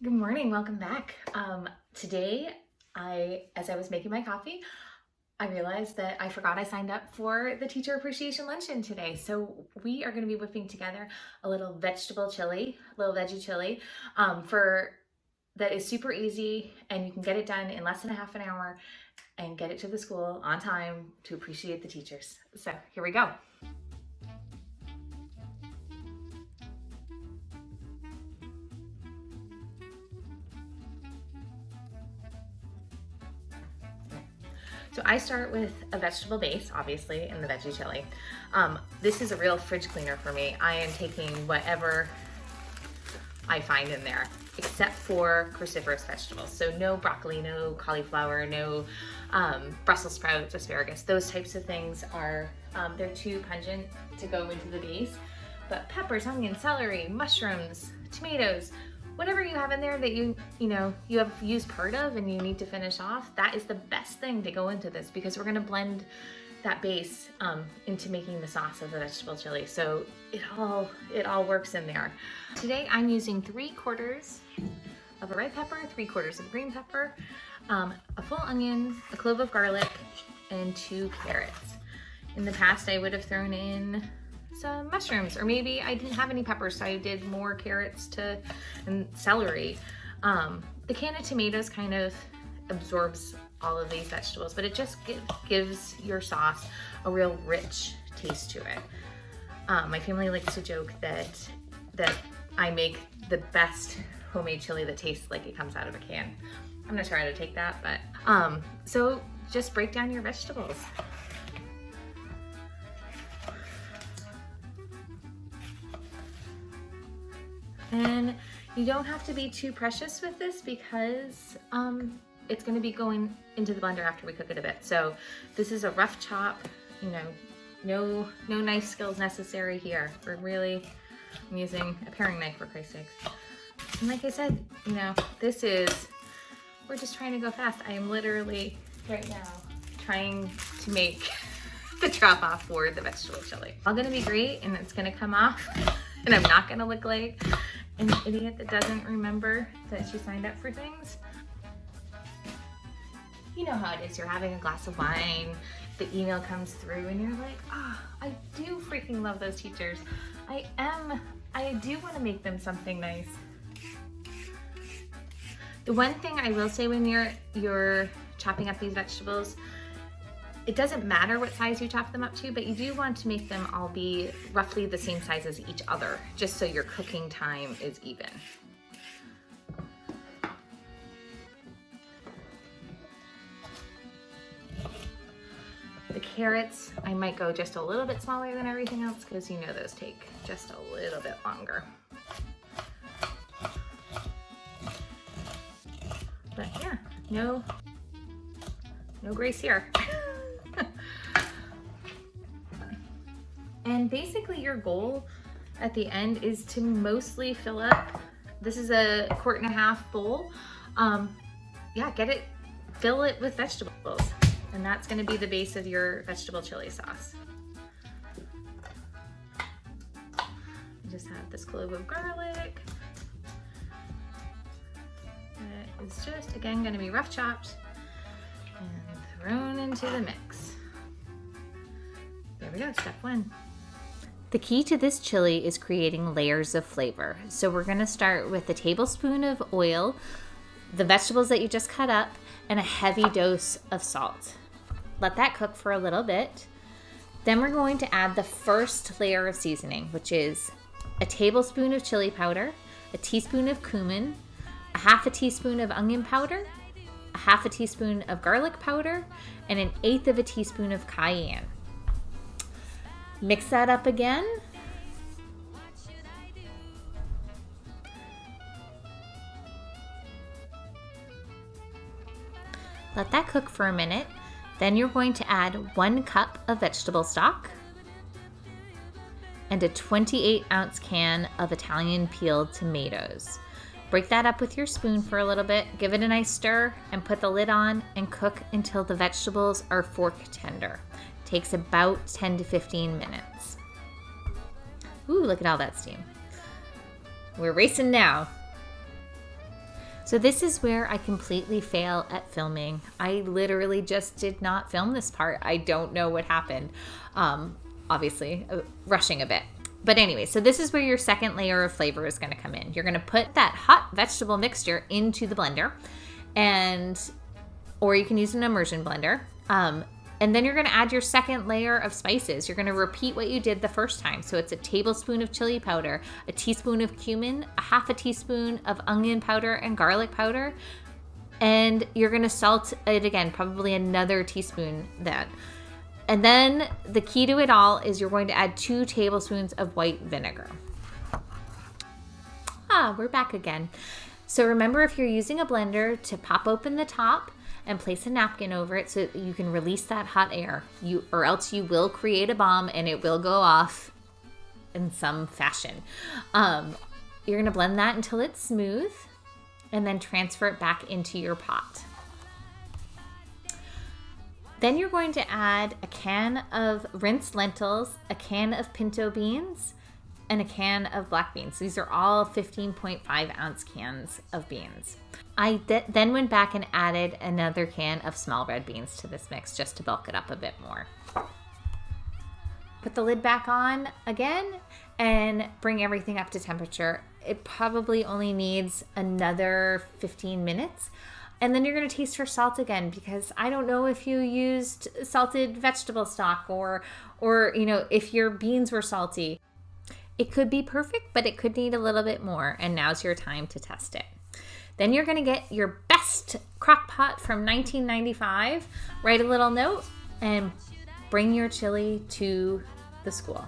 Good morning, welcome back. Today, as I was making my coffee, I realized that I forgot I signed up for the Teacher Appreciation Luncheon today. So we are going to be whipping together a little vegetable chili, little veggie chili, that is super easy, and you can get it done in less than a half an hour and get it to the school on time to appreciate the teachers. So here we go. So I start with a vegetable base, obviously, in the veggie chili. This is a real fridge cleaner for me. I am taking whatever I find in there, except for cruciferous vegetables. So no broccoli, no cauliflower, no Brussels sprouts, asparagus. Those types of things are, they're too pungent to go into the base. But peppers, onions, celery, mushrooms, tomatoes, whatever you have in there that you have used part of and you need to finish off, that is the best thing to go into this, because we're going to blend that base into making the sauce of the vegetable chili. So it all works in there. Today I'm using 3/4 of a red pepper, 3/4 of green pepper, a full onion, a clove of garlic, and 2 carrots. In the past I would have thrown in some mushrooms, or maybe I didn't have any peppers, so I did more carrots and celery. The can of tomatoes kind of absorbs all of these vegetables, but it just gives your sauce a real rich taste to it. My family likes to joke that I make the best homemade chili that tastes like it comes out of a can. I'm not sure how to take that, but so just break down your vegetables. And you don't have to be too precious with this, because it's going to be going into the blender after we cook it a bit. So this is a rough chop, no knife skills necessary here. I'm using a paring knife, for Christ's sakes. And like I said, we're just trying to go fast. I am literally right now trying to make the drop off for the vegetable chili. All gonna be great, and it's gonna come off, and I'm not gonna look like an idiot that doesn't remember that she signed up for things. You know how it is. You're having a glass of wine, the email comes through, and you're like, I do freaking love those teachers. I do want to make them something nice. The one thing I will say when you're chopping up these vegetables, it doesn't matter what size you chop them up to, but you do want to make them all be roughly the same size as each other, just so your cooking time is even. The carrots, I might go just a little bit smaller than everything else, because those take just a little bit longer. But yeah, no grace here. And basically your goal at the end is to mostly fill up. This is a 1.5 quart bowl. Fill it with vegetables, and that's going to be the base of your vegetable chili sauce. I just have this clove of garlic. That is just, again, going to be rough chopped and thrown into the mix. There we go, step 1. The key to this chili is creating layers of flavor. So we're going to start with a tablespoon of oil, the vegetables that you just cut up, and a heavy dose of salt. Let that cook for a little bit. Then we're going to add the first layer of seasoning, which is a tablespoon of chili powder, a teaspoon of cumin, a 1/2 teaspoon of onion powder, a 1/2 teaspoon of garlic powder, and 1/8 teaspoon of cayenne. Mix that up again. Let that cook for a minute. Then you're going to add 1 cup of vegetable stock and a 28-ounce can of Italian peeled tomatoes. Break that up with your spoon for a little bit, give it a nice stir, and put the lid on and cook until the vegetables are fork tender. Takes about 10 to 15 minutes. Ooh, look at all that steam. We're racing now. So this is where I completely fail at filming. I literally just did not film this part. I don't know what happened. Obviously, rushing a bit. But anyway, so this is where your second layer of flavor is gonna come in. You're gonna put that hot vegetable mixture into the blender, or you can use an immersion blender. And then you're gonna add your second layer of spices. You're gonna repeat what you did the first time. So it's a tablespoon of chili powder, a teaspoon of cumin, a half a teaspoon of onion powder and garlic powder. And you're gonna salt it again, probably another teaspoon then. And then the key to it all is you're going to add 2 tablespoons of white vinegar. We're back again. So remember, if you're using a blender, to pop open the top and place a napkin over it so that you can release that hot air, or else you will create a bomb and it will go off in some fashion. You're gonna blend that until it's smooth and then transfer it back into your pot. Then you're going to add a can of rinsed lentils, a can of pinto beans, and a can of black beans. These are all 15.5 ounce cans of beans. I then went back and added another can of small red beans to this mix just to bulk it up a bit more. Put the lid back on again and bring everything up to temperature. It probably only needs another 15 minutes. And then you're gonna taste for salt again, because I don't know if you used salted vegetable stock or if your beans were salty. It could be perfect, but it could need a little bit more, and now's your time to test it. Then you're gonna get your best crock pot from 1995, write a little note, and bring your chili to the school.